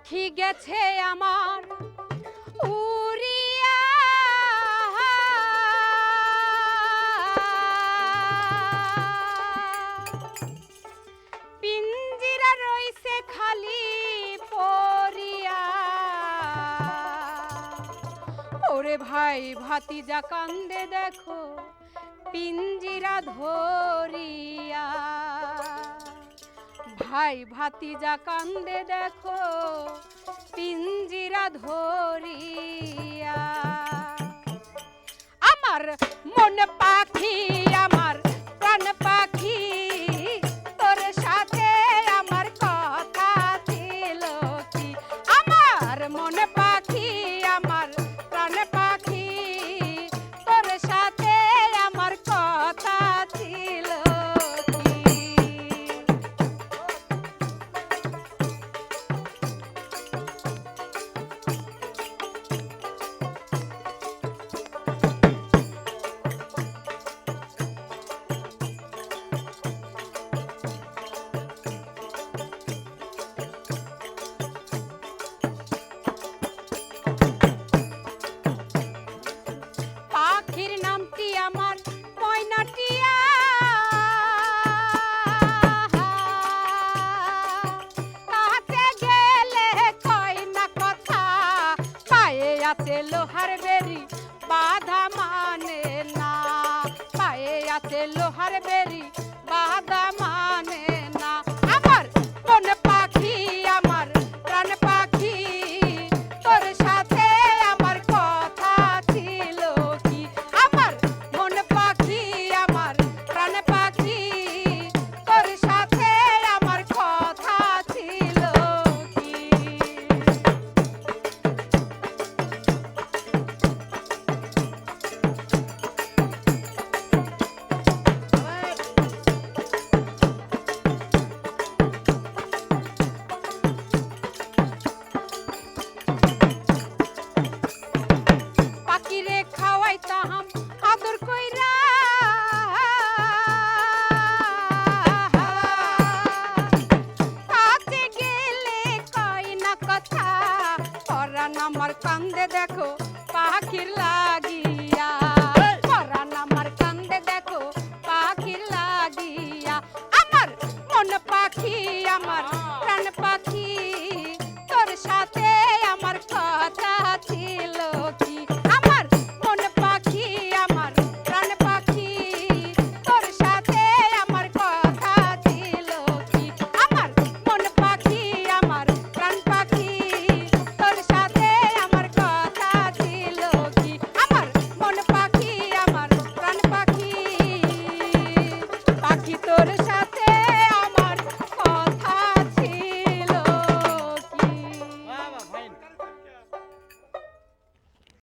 পাখি গেছে আমার উড়িয়া, পিঞ্জিরা রইছে খালি পড়িয়া। ওরে ভাই ভাতিজা কান্দে দেখো পিঞ্জিরা ধরিয়া, ভাই ভাতিজা কান্দে দেখো পিঞ্জিরা ধরিয়া। আমার মন পাখি আমার প্রাণ পাখি, তোর সাথে আমার কথা ছিল কি। আমার মন পাখি আমার প্রাণ পাখি, তোর সাথে আমার কথা ছিল কি। পাখির নামটি আমার ময়নাটিয়া, কাছে গেলে কয় না কথা, পায়ে আছে লোহার